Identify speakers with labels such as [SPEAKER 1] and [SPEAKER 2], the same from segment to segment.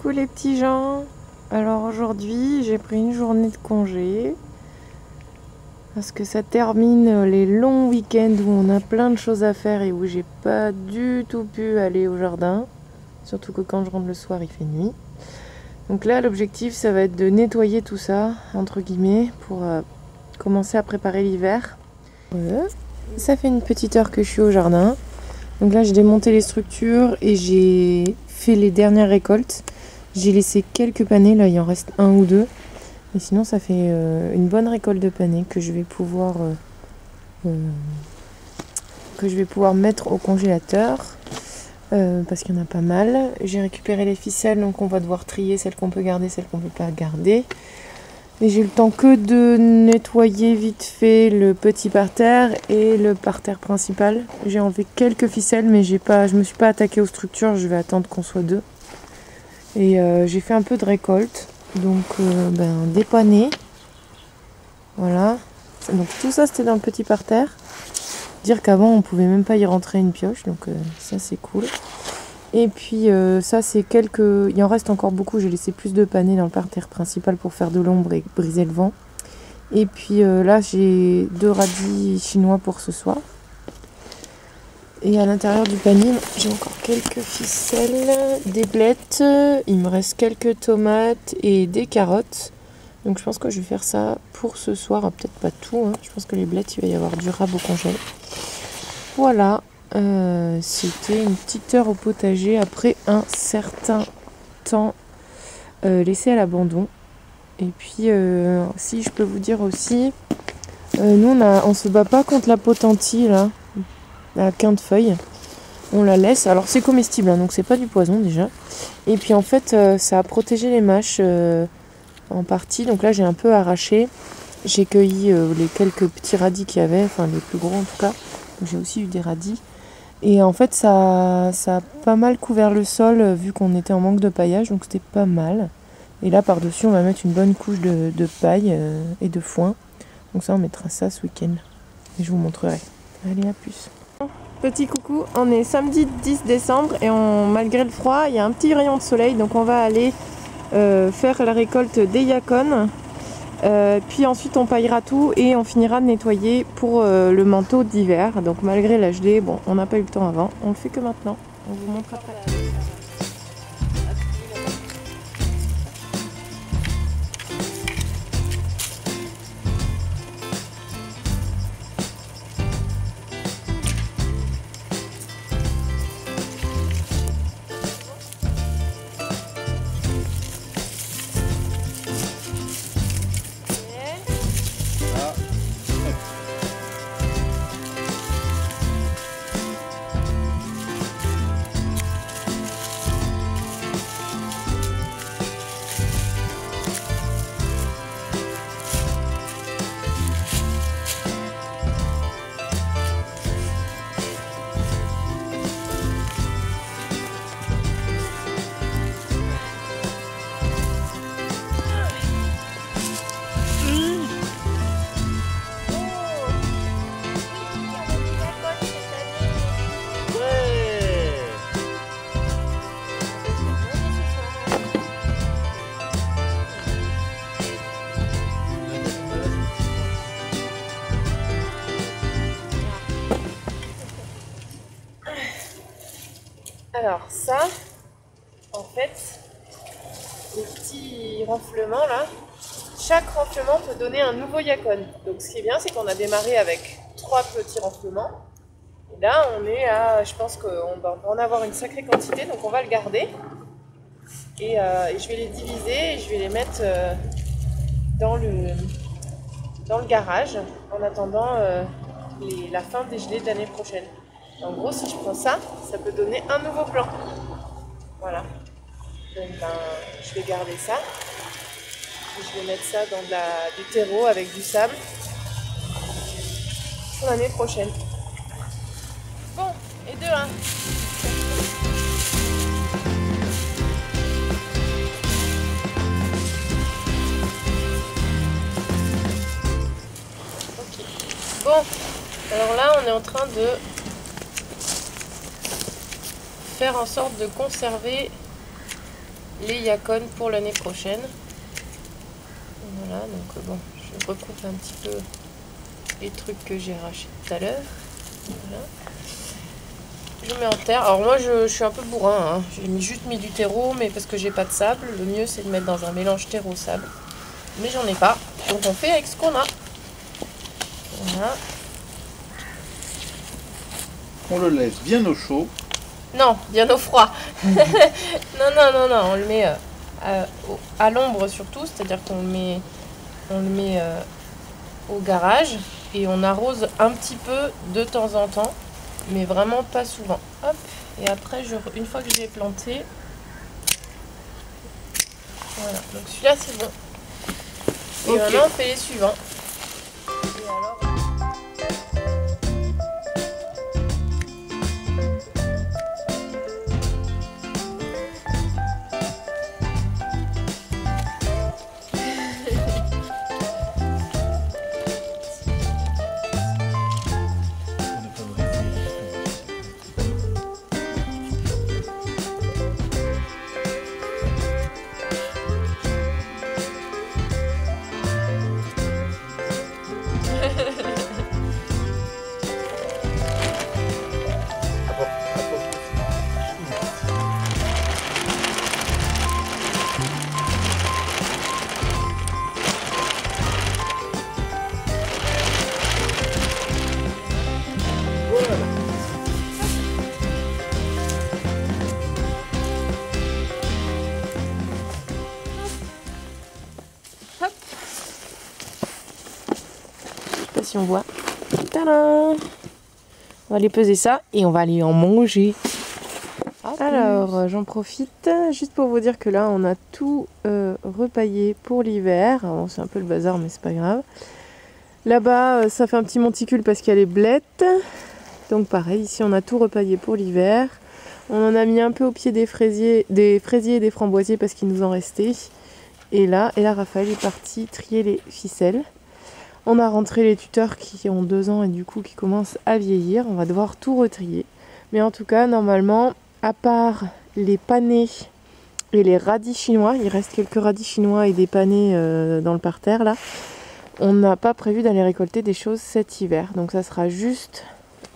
[SPEAKER 1] Coucou les petits gens. Alors aujourd'hui j'ai pris une journée de congé parce que ça termine les longs week-ends où on a plein de choses à faire et où j'ai pas du tout pu aller au jardin, surtout que quand je rentre le soir il fait nuit. Donc là l'objectif ça va être de nettoyer tout ça entre guillemets pour commencer à préparer l'hiver. Voilà. Ça fait une petite heure que je suis au jardin. Donc là j'ai démonté les structures et j'ai fait les dernières récoltes. J'ai laissé quelques panais, là il en reste un ou deux. Et sinon ça fait une bonne récolte de panais que je vais pouvoir mettre au congélateur. Parce qu'il y en a pas mal. J'ai récupéré les ficelles, donc on va devoir trier celles qu'on peut garder, celles qu'on peut pas garder. Et j'ai le temps que de nettoyer vite fait le petit parterre et le parterre principal. J'ai enlevé quelques ficelles mais je me suis pas attaquée aux structures, je vais attendre qu'on soit deux. Et j'ai fait un peu de récolte, donc des panais. Voilà. Donc tout ça c'était dans le petit parterre. Dire qu'avant on pouvait même pas y rentrer une pioche, donc ça c'est cool. Et puis ça c'est il en reste encore beaucoup, j'ai laissé plus de panais dans le parterre principal pour faire de l'ombre et briser le vent. Et puis là j'ai 2 radis chinois pour ce soir. Et à l'intérieur du panier j'ai encore quelques ficelles, des blettes, il me reste quelques tomates et des carottes. Donc je pense que je vais faire ça pour ce soir, peut-être pas tout, hein. Je pense que les blettes il va y avoir du rab au congèle. Voilà. C'était une petite heure au potager après un certain temps laissé à l'abandon. Et puis si je peux vous dire aussi, nous on se bat pas contre la potentie là, la quinte-feuille. On la laisse, alors c'est comestible hein, donc c'est pas du poison déjà. Et puis en fait ça a protégé les mâches en partie, donc là j'ai un peu arraché. J'ai cueilli les quelques petits radis qu'il y avait, enfin les plus gros en tout cas. J'ai aussi eu des radis. Et en fait, ça a pas mal couvert le sol vu qu'on était en manque de paillage, donc c'était pas mal. Et là, par-dessus, on va mettre une bonne couche de paille et de foin. Donc ça, on mettra ça ce week-end. Et je vous montrerai. Allez, à plus. Petit coucou, on est samedi 10 décembre et malgré le froid, il y a un petit rayon de soleil. Donc on va aller faire la récolte des yacons. Puis ensuite on paillera tout et on finira de nettoyer pour le manteau d'hiver. Donc malgré la gelée, bon on n'a pas eu le temps avant, on le fait que maintenant. On vous montre après. Alors ça, en fait, les petits renflements là, chaque renflement peut donner un nouveau yacon. Donc ce qui est bien, c'est qu'on a démarré avec 3 petits renflements. Et là, on est à, je pense qu'on va en avoir une sacrée quantité, donc on va le garder. Et je vais les diviser et je vais les mettre dans le garage en attendant la fin des gelées de l'année prochaine. En gros, si je prends ça, ça peut donner un nouveau plan. Voilà. Donc, je vais garder ça. Et je vais mettre ça dans du terreau avec du sable pour l'année prochaine. Bon, et 2-1. Ok. Bon, alors là, on est en train de faire en sorte de conserver les yacon pour l'année prochaine. Voilà, donc bon, je recoupe un petit peu les trucs que j'ai arrachés tout à l'heure. Voilà. Je mets en terre. Alors moi je suis un peu bourrin, hein. J'ai juste mis du terreau, mais parce que j'ai pas de sable, le mieux c'est de mettre dans un mélange terreau-sable. Mais j'en ai pas, donc on fait avec ce qu'on a. Voilà.
[SPEAKER 2] On le laisse bien au chaud.
[SPEAKER 1] Non, bien au froid. Non, on le met à l'ombre surtout, c'est-à-dire qu'on le met au garage et on arrose un petit peu de temps en temps, mais vraiment pas souvent. Hop, et après, une fois que je l'ai planté, voilà, donc celui-là c'est bon. Et
[SPEAKER 2] Okay.
[SPEAKER 1] maintenant on fait les suivants. Et alors... Si on voit. Tadam! On va aller peser ça et on va aller en manger. Alors j'en profite juste pour vous dire que là on a tout repaillé pour l'hiver. Bon, c'est un peu le bazar mais c'est pas grave. Là-bas ça fait un petit monticule parce qu'il y a les blettes. Donc pareil, ici on a tout repaillé pour l'hiver. On en a mis un peu au pied des fraisiers et des framboisiers parce qu'il nous en restait. Et là Raphaël est parti trier les ficelles. On a rentré les tuteurs qui ont 2 ans et du coup qui commencent à vieillir. On va devoir tout retrier. Mais en tout cas, normalement, à part les panais et les radis chinois, il reste quelques radis chinois et des panais dans le parterre là, on n'a pas prévu d'aller récolter des choses cet hiver. Donc ça sera juste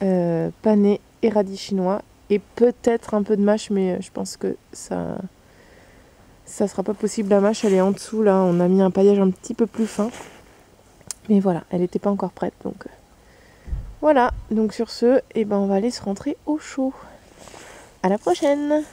[SPEAKER 1] panais et radis chinois et peut-être un peu de mâche, mais je pense que ça sera pas possible. La mâche, elle est en dessous là. On a mis un paillage un petit peu plus fin. Mais voilà, elle n'était pas encore prête, donc voilà. Donc sur ce, on va aller se rentrer au chaud. À la prochaine!